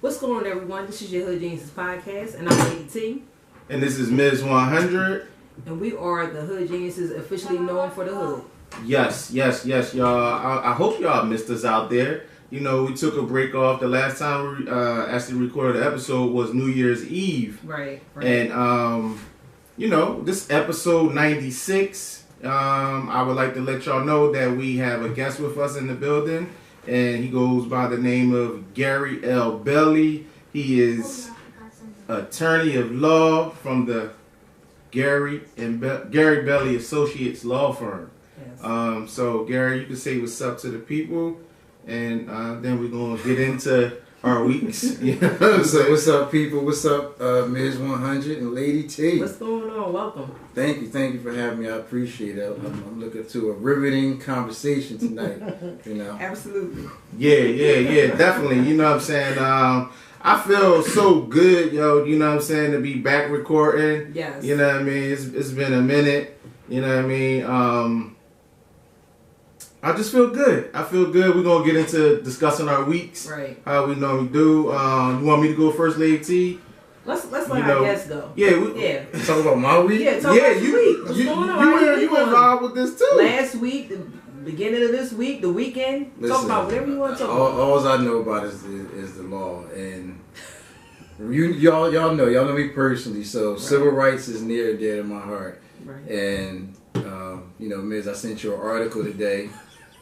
What's going on, everyone? This is your Hood Geniuses podcast, and I'm Lady T. And this is Ms. 100. And we are the Hood Geniuses, officially known for the hood. Yes, y'all. I hope y'all missed us out there. You know, we took a break off. The last time we actually recorded the episode was New Year's Eve. Right. And, you know, this episode 96, I would like to let y'all know that we have a guest with us in the building. And he goes by the name of Gary L. Belly. He is attorney of law from the Gary Belly Associates law firm. Yes. So Gary, you can say what's up to the people, and then we're gonna get into our weeks. What's up, people? What's up, Ms. 100 and Lady T? What's going on? Welcome. Thank you for having me. I appreciate it. I'm looking to a riveting conversation tonight. You know, absolutely. Yeah, definitely. You know what I'm saying? I feel so good, yo. You know what I'm saying, to be back recording. Yes. You know what I mean? It's been a minute. You know what I mean? I just feel good. I feel good. We're gonna get into discussing our weeks. Right. How we normally do. You want me to go first, Lady T? Let's let our guests go. Yeah. Talk about my week. Yeah. Talk about your week. What's going on? You involved with this too. Last week, the beginning of this week, the weekend. Listen, talk about whatever you want to talk about. All I know about is the law, and y'all know me personally. So right. Civil rights is near and dear to my heart. Right. And you know, Ms., I sent you an article today.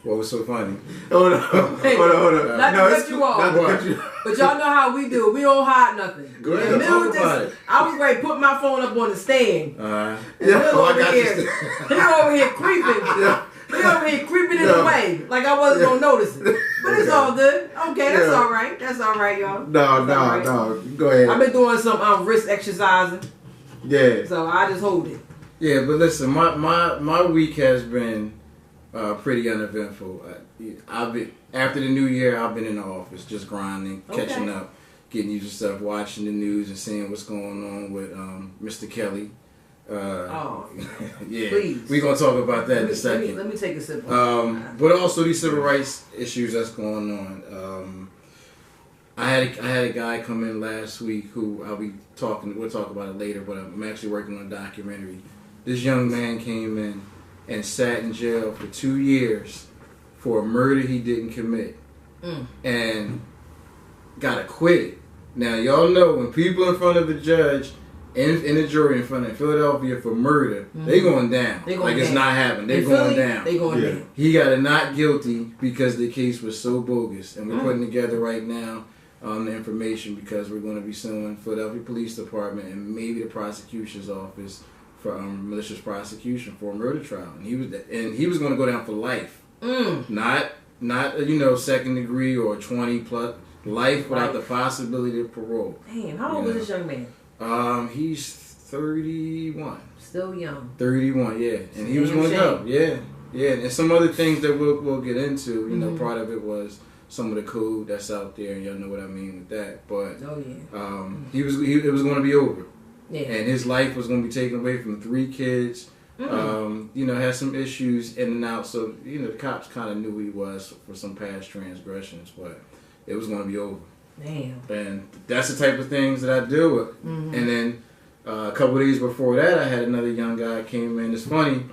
What was so funny? Hold on. Not to cut you off. But y'all know how we do. We don't hide nothing. Go ahead. Talk about it. I was ready to put my phone up on the stand. Yeah. He over here creeping. Yeah. He over here creeping in the way. Like I wasn't going to notice it. But it's all good. Okay, that's all right. That's all right, y'all. No. Go ahead. I've been doing some wrist exercising. Yeah. So I just hold it. Yeah, but listen, my week has been pretty uneventful. I've been after the new year. I've been in the office, just grinding, catching up, getting used to stuff, watching the news and seeing what's going on with Mr. Kelly. Yeah, please. We're gonna talk about that in a second. Let me take a sip. But also these civil rights issues that's going on. I had a guy come in last week who we'll talk about it later. But I'm actually working on a documentary. This young man came in and sat in jail for 2 years for a murder he didn't commit, and got acquitted. Now y'all know when people in front of a judge in a jury in front of Philadelphia for murder, they going down. It's not happening. They're going down. They going down. He got a not guilty because the case was so bogus, and we're putting together right now the information because we're going to be suing Philadelphia Police Department and maybe the prosecution's office for malicious prosecution for a murder trial, and he was going to go down for life, not second degree or 20 plus life without the possibility of parole. Damn, how old was this young man? He's 31. Still young. 31, yeah, and he was going to go, yeah, and some other things that we'll get into. You know, part of it was some of the code that's out there, and y'all know what I mean with that. But it was going to be over. Yeah. And his life was going to be taken away from 3 kids. Had some issues in and out. So, the cops kind of knew who he was for some past transgressions, but it was going to be over. Damn. And that's the type of things that I deal with. And then a couple of days before that, I had another young guy came in. It's funny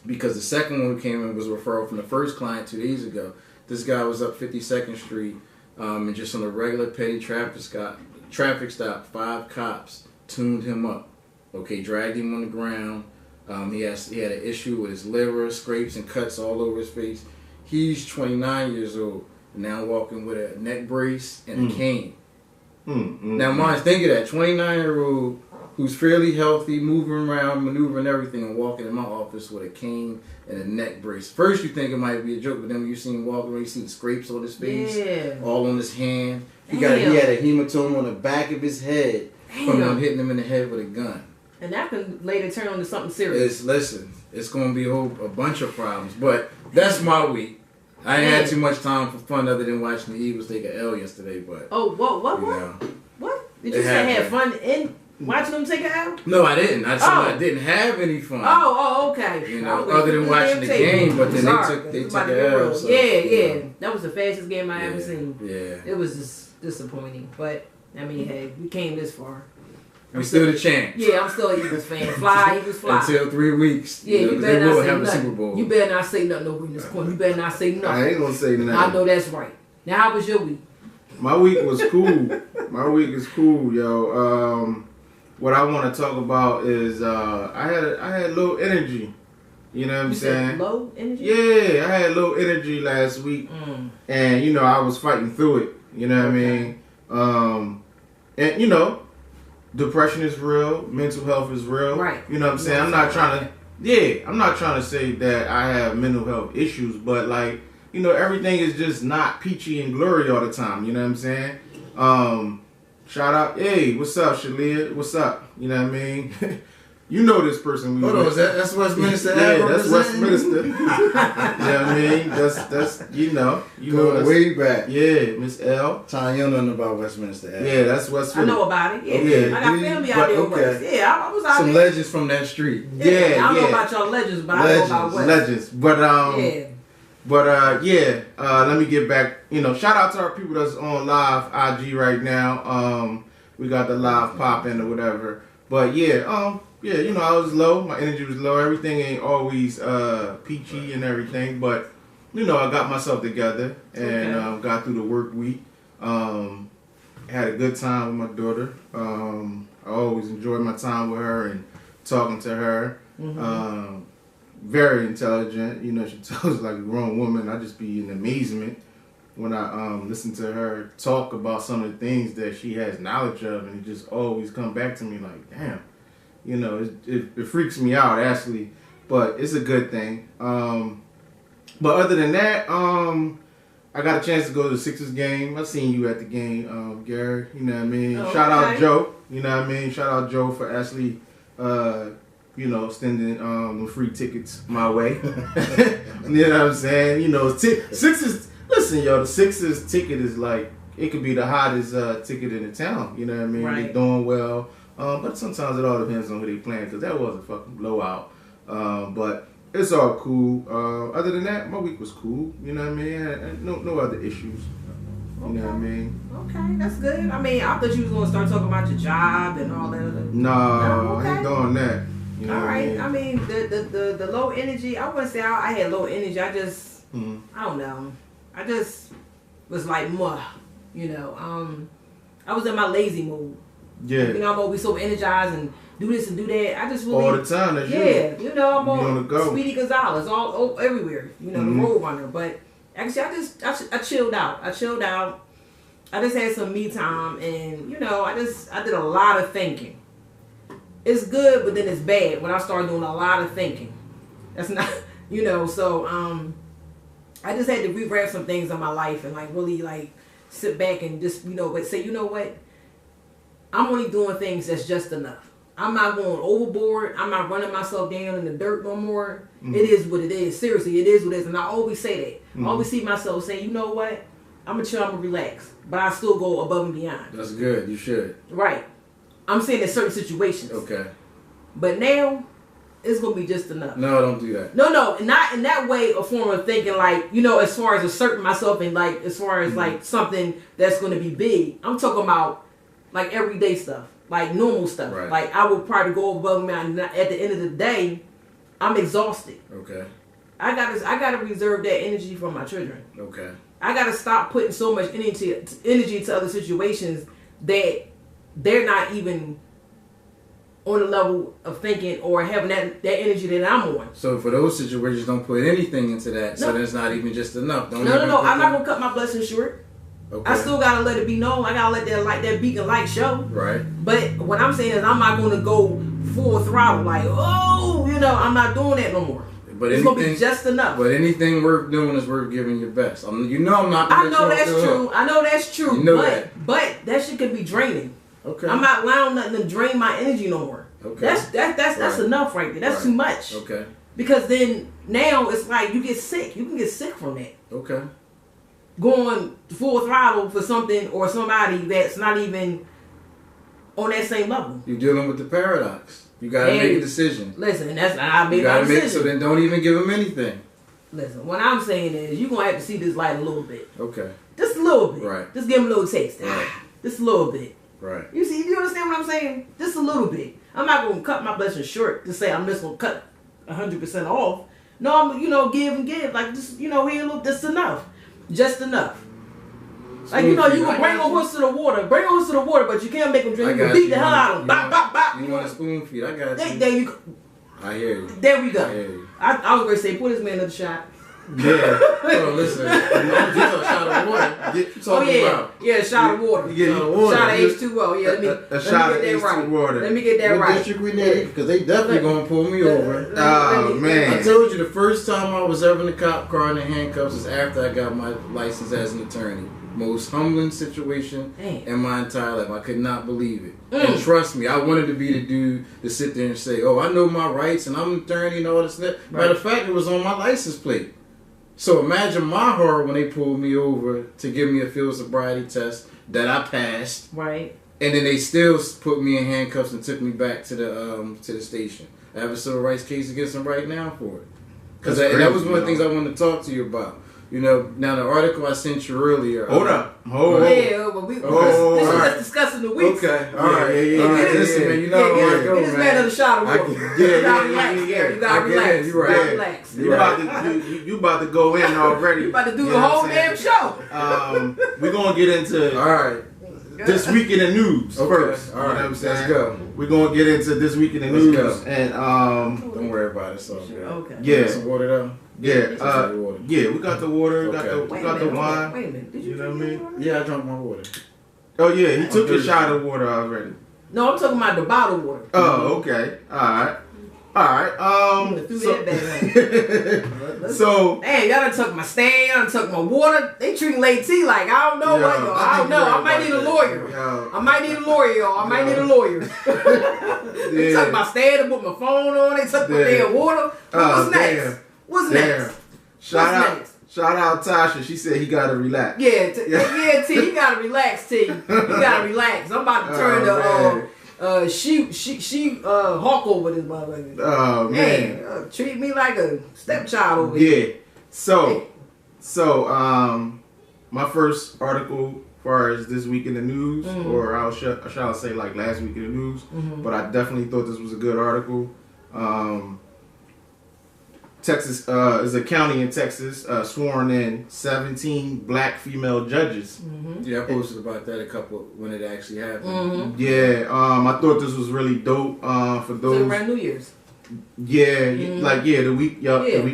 because the second one who came in was a referral from the first client 2 days ago. This guy was up 52nd Street and just on a regular petty traffic stop, 5 cops tuned him up. Dragged him on the ground. He had an issue with his liver, scrapes and cuts all over his face. He's 29 years old, now walking with a neck brace and a cane. Now, mind, think of that 29-year-old who's fairly healthy, moving around, maneuvering everything, and walking in my office with a cane and a neck brace. First, you think it might be a joke, but then when you see him walking around, you see the scrapes on his face, all on his hand. He had a hematoma on the back of his head. From them hitting him in the head with a gun. And that could later turn on to something serious. It's going to be a bunch of problems. But that's my week. I ain't had too much time for fun other than watching the Eagles take an L yesterday. But what? Did you say had fun in watching them take an L? No, I didn't. I didn't have any fun. Okay. Other than watching the game, but then they took an L. So, yeah. That was the fastest game I ever seen. Yeah. It was just disappointing. But I mean, hey, we came this far. We still the champ. Yeah, I'm still an Eagles fan. Fly, Eagles fly. Until 3 weeks. Yeah, you better not say have nothing. a Super Bowl. You better not say nothing over in this corner. You better not say nothing. I ain't gonna say nothing. I know that's right. Now, how was your week? My week was cool. My week is cool, yo. What I want to talk about is I had low energy. You know what I'm saying? Said low energy? Yeah, I had low energy last week, and you know I was fighting through it. You know what I mean? And you know, depression is real, mental health is real. Right. You know what I'm saying? I'm not trying to say that I have mental health issues, but like, you know, everything is just not peachy and glory all the time. You know what I'm saying? Shout out, hey, what's up, Shalia? What's up? You know what I mean? You know this person. Hold on, that's Westminster? Yeah, that's Westminster. You know what I mean? That's you know Going way back. Yeah, Miss L. Tom, you don't know nothing about Westminster. Yeah, that's Westminster. I know about it. Yeah, Okay. I got family out there. Okay. Yeah, I was out Some there. legends from that street. Yeah, I don't know about y'all legends, but I know about West. Legends. But let me get back. You know, shout out to our people that's on live IG right now. We got the live popping or whatever. But yeah, you know, I was low. My energy was low. Everything ain't always peachy and everything, but you know, I got myself together and got through the work week. Had a good time with my daughter. I always enjoy my time with her and talking to her. Very intelligent. You know, she talks like a grown woman. I just be in amazement when I listen to her talk about some of the things that she has knowledge of, and it just always come back to me like, damn. You know, it freaks me out, actually, but it's a good thing. But other than that, I got a chance to go to the Sixers game. I seen you at the game, Gary. You know what I mean? Oh, Shout out Joe. You know what I mean? Shout out Joe for actually, you know, sending the free tickets my way. You know what I'm saying? You know, Sixers. Listen, yo, the Sixers ticket is like, it could be the hottest ticket in the town. You know what I mean? Right. They're doing well. But sometimes it all depends on who they playing, because that was a fucking blowout. But it's all cool. Other than that, my week was cool. You know what I mean? No other issues. You know what I mean? Okay, that's good. I mean, I thought you was going to start talking about your job and all that other. No, okay. I ain't doing that. You know all right. I mean? The low energy, I wouldn't say I had low energy. I just, I don't know. I just was like, muh, you know. I was in my lazy mood. Yeah. You know, I'm always so energized and do this and do that. I just really all the time. That's you know, I'm on the go. Speedy Gonzalez, all everywhere. You know, the road runner. But actually, I chilled out. I just had some me time, and you know, I did a lot of thinking. It's good, but then it's bad when I start doing a lot of thinking. That's not, you know. So I just had to rewrap some things in my life and like really like sit back and just, you know, but say, you know what. I'm only doing things that's just enough. I'm not going overboard. I'm not running myself down in the dirt no more. It is what it is. Seriously, it is what it is. And I always say that. I always see myself saying, you know what? I'm going to chill, I'm going to relax. But I still go above and beyond. That's good. You should. Right. I'm saying in certain situations. Okay. But now, it's going to be just enough. No, don't do that. No, not in that way or form of thinking like, you know, as far as asserting myself and like, as far as like something that's going to be big. I'm talking about like everyday stuff, like normal stuff. Right. Like I would probably go above me. And at the end of the day, I'm exhausted. Okay. I gotta reserve that energy for my children. Okay. I gotta stop putting so much energy to other situations that they're not even on the level of thinking or having that energy that I'm on. So for those situations, don't put anything into that. No. So that's not even just enough. No. I'm not gonna cut my blessing short. Okay. I still gotta let it be known. I gotta let that beacon light show. Right. But what I'm saying is I'm not gonna go full throttle like, oh, you know, I'm not doing that no more. But it's gonna be just enough. But anything worth doing is worth giving your best. You know I'm not. I know that's true. I know that's true. You know that. But that shit can be draining. Okay. I'm not allowing nothing to drain my energy no more. Okay. That's enough right there. That's too much. Okay. Because then now it's like you get sick. You can get sick from that. Okay. Going full throttle for something or somebody that's not even on that same level. You're dealing with the paradox. You gotta make a decision. Listen, that's I made my decision. So then don't even give them anything. Listen, what I'm saying is you're going to have to see this light a little bit. Okay. Just a little bit. Right. Just give him a little taste. Right. Just a little bit. Right. You understand what I'm saying? Just a little bit. I'm not going to cut my blessing short to say I'm just going to cut 100% off. No, I'm, give and give. Like, just, here a little, just enough. Just enough. Like, you can bring a horse to the water. Bring a horse to the water, but you can't make him drink. You can beat the hell out of him. Bop, bop, bop. You want a spoon feed. I got you. There you go. I hear you. There we go. I hear you. I was going to say, put this man another shot. Yeah. Oh, listen. You talk shot of water. Yeah, shot of water. Yeah, shot of H2O. Yeah, let me get that right. Water. Let me get that what right. district we need? Because they definitely gonna pull me over. Oh man! I told you the first time I was ever in a cop car in the handcuffs is after I got my license as an attorney. Most humbling situation in my entire life. I could not believe it. And trust me, I wanted to be the dude to sit there and say, "Oh, I know my rights and I'm an attorney and all this." Right. Matter of fact, it was on my license plate. So imagine my horror when they pulled me over to give me a field sobriety test that I passed. Right. And then they still put me in handcuffs and took me back to the station. I have a civil rights case against them right now for it. Because that was one of the things I wanted to talk to you about. Now the article I sent you earlier. Hold up. Hold Yeah, but this was just discussing the weeks. Okay. All right. Listen, man, you know where I go, man. Get this man another shot of water. You gotta relax. You gotta relax. You're right. Relax. You about to go in already. You about to do the whole damn show. We're gonna get into all right. This week in the news first. All right. You know what I'm saying? Let's go. We're gonna get into this week in the news. Go. And don't worry about it. So okay. Yeah. Some water though. Yeah, we got the water, we got the wine. Wait a minute, did you know what I mean? Yeah, I drank my water. Oh yeah, he took a shot of water already. No, I'm talking about the bottled water. Oh, okay. Alright. So damn, y'all done took my stand, y'all done took my water. They treating late tea like I don't know what y'all. I don't know. I might need a lawyer. I might need a lawyer, y'all. I might need a lawyer. They took my stand and put my phone on. They took my damn water. What's next? What's next? Shout out Tasha. She said he gotta relax. Yeah, T. You gotta relax, T. You gotta relax. I'm about to turn she hawk over this motherfucker. Oh man. Treat me like a stepchild over here. Yeah. So my first article as far as this week in the news, or I shall say like last week in the news, but I definitely thought this was a good article. Texas is a county in Texas sworn in 17 black female judges. Yeah, I posted about that when it actually happened. Yeah, I thought this was really dope for those. So around New Year's. Yeah, the week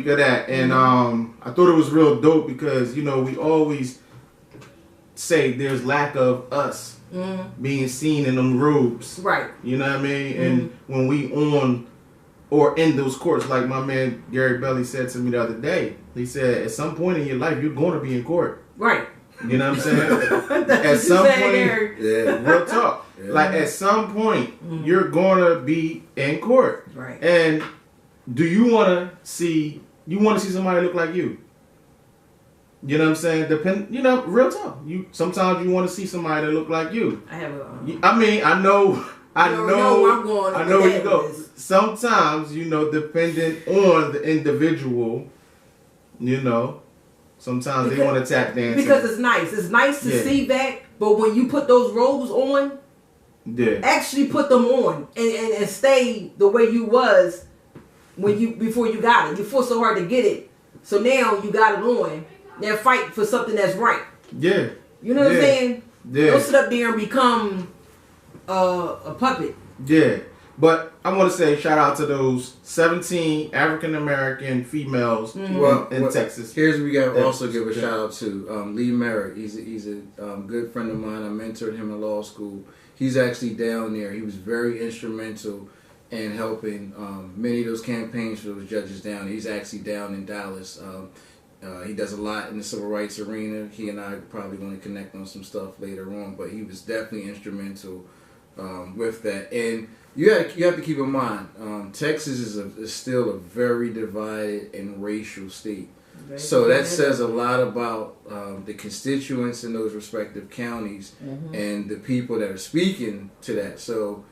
of that, and I thought it was real dope because we always say there's lack of us being seen in them robes, right? You know what I mean? And when we on or in those courts, like my man Gary Belly said to me the other day, he said at some point in your life you're going to be in court, right? You know what I'm saying? At some point, real talk. Yeah. Like at some point, you're gonna be in court, right? And do you want to see somebody look like you? You know what I'm saying? Real talk. Sometimes you want to see somebody that look like you. I have a. I know where you go. Sometimes, depending on the individual, sometimes they want to tap dance. Because it's nice. It's nice to see that, but when you put those robes on, actually put them on and stay the way you was before you got it. You fought so hard to get it. So now you got it on. Now fight for something that's right. Yeah. You know what I'm saying? Yeah. Don't sit up there and become a puppet. Yeah. But I want to say shout out to those 17 African American females in Texas. Here's what we got to also give a shout out to Lee Merritt. He's a good friend of mine. I mentored him in law school. He's actually down there. He was very instrumental in helping many of those campaigns for those judges down there. He's actually down in Dallas. He does a lot in the civil rights arena. He and I are probably going to connect on some stuff later on, but he was definitely instrumental with that. And you have to keep in mind, Texas is still a very divided and racial state. So that says a lot about the constituents in those respective counties and the people that are speaking to that. So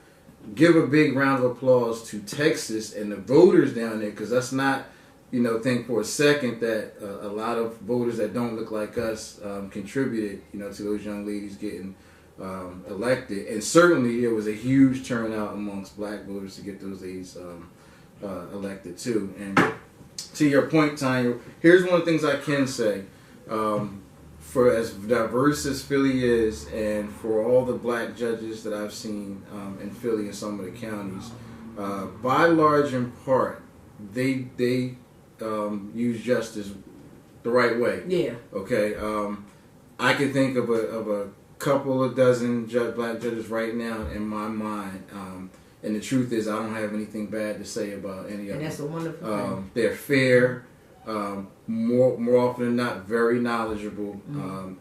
give a big round of applause to Texas and the voters down there, because that's not think for a second that a lot of voters that don't look like us contributed, to those young ladies getting elected. And certainly it was a huge turnout amongst black voters to get those ladies elected too. And to your point, Tanya, here's one of the things I can say. For as diverse as Philly is, and for all the black judges that I've seen in Philly and some of the counties, by large in part, they use justice the right way. Yeah. Okay. I can think of a couple of dozen black judges right now in my mind. And the truth is, I don't have anything bad to say about any of them. And that's a wonderful thing. They're fair. More often than not, very knowledgeable,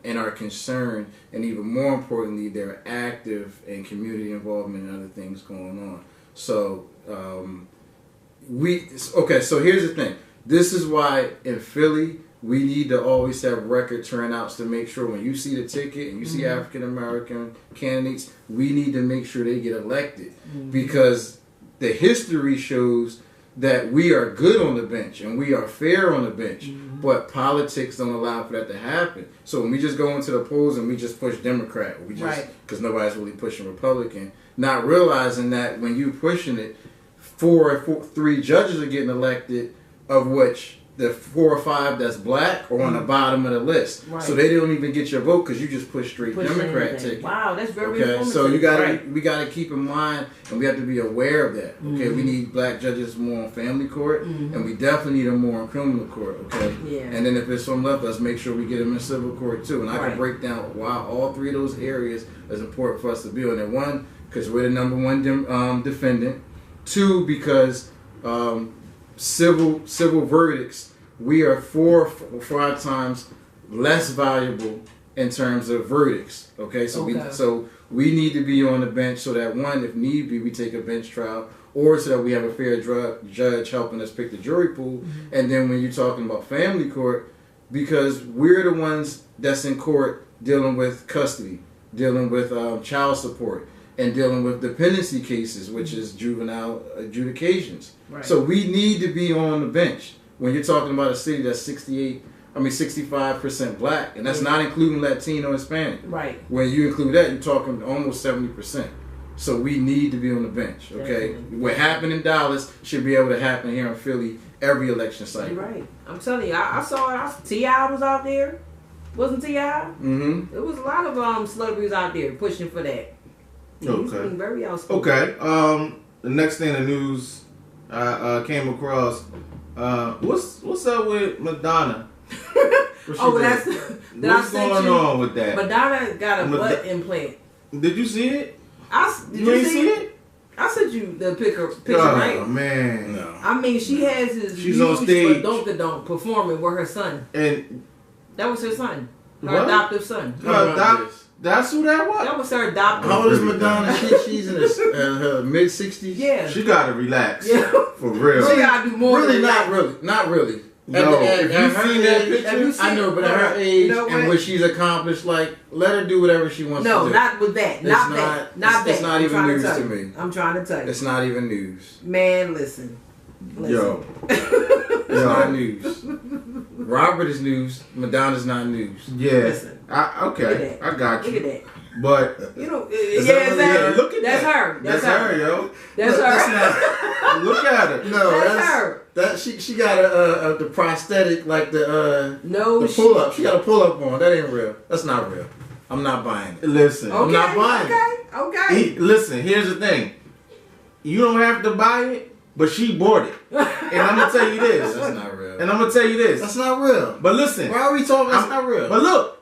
and are concerned, and even more importantly, they're active in community involvement and other things going on. So so here's the thing. This is why in Philly we need to always have record turnouts to make sure when you see the ticket and you see African American candidates, we need to make sure they get elected, because the history shows that we are good on the bench and we are fair on the bench, but politics don't allow for that to happen. So when we just go into the polls and we just push Democrat, because nobody's really pushing Republican, not realizing that when you pushing it, three judges are getting elected, of which the 4 or 5 that's black are on the bottom of the list. Right. So they don't even get your vote because you just push straight Democrat ticket. Wow, that's very informative. So we gotta keep in mind, and we have to be aware of that. Okay, we need black judges more on family court, and we definitely need them more on criminal court. Okay, and then if it's some left, let's make sure we get them in civil court too. And I can break down why all 3 of those areas is important for us to build. And 1, because we're the number 1 defendant. 2, because civil verdicts, we are 4 or 5 times less valuable in terms of verdicts. Okay, so we need to be on the bench so that 1, if need be, we take a bench trial, or so that we have a fair judge helping us pick the jury pool. And then when you're talking about family court, because we're the ones that's in court dealing with custody, dealing with child support, and dealing with dependency cases, which is juvenile adjudications. Right. So we need to be on the bench. When you're talking about a city that's 65% black, and that's not including Latino, Hispanic. Right. When you include that, you're talking almost 70%. So we need to be on the bench, okay? Definitely. What happened in Dallas should be able to happen here in Philly every election cycle. You're right. I'm telling you, I saw it. T.I. was out there. Wasn't T.I.? Mm-hmm. There was a lot of celebrities out there pushing for that. Okay. He's being very outspoken. Okay. The next thing in the news I came across. What's up with Madonna? What's going on with that? Madonna got a butt implant. Did you see it? Did you see it? I sent you the picture, right? Oh man, no. I mean, she has this She's on stage donk performing with her son, and that was her son, her adoptive son. That's who that was? That was her adopted. How old is Madonna? She's in her mid-60s? Yeah. She gotta relax. Yeah. For real. She gotta do more than not really. Not really. No. Have you seen that picture? I know, but at her age and what she's accomplished, let her do whatever she wants to do. No, not with that. Not that. It's not even news to me. I'm trying to tell you. It's not even news. Man, listen. Yo. It's not news. Robert is news. Madonna's not news. Yeah. Listen. Okay. I got you. Look at that. But look at that's her. That's her, yo. That's her. Look at her. No, that's her. That she got the prosthetic the the pull up. She got a pull up on. That ain't real. That's not real. I'm not buying it. Listen, I'm not buying it. Okay. Listen, here's the thing. You don't have to buy it, but she bought it. And I'm gonna tell you this. That's not real. And I'm gonna tell you this. That's not real. But listen. Why are we talking? That's not real. But look.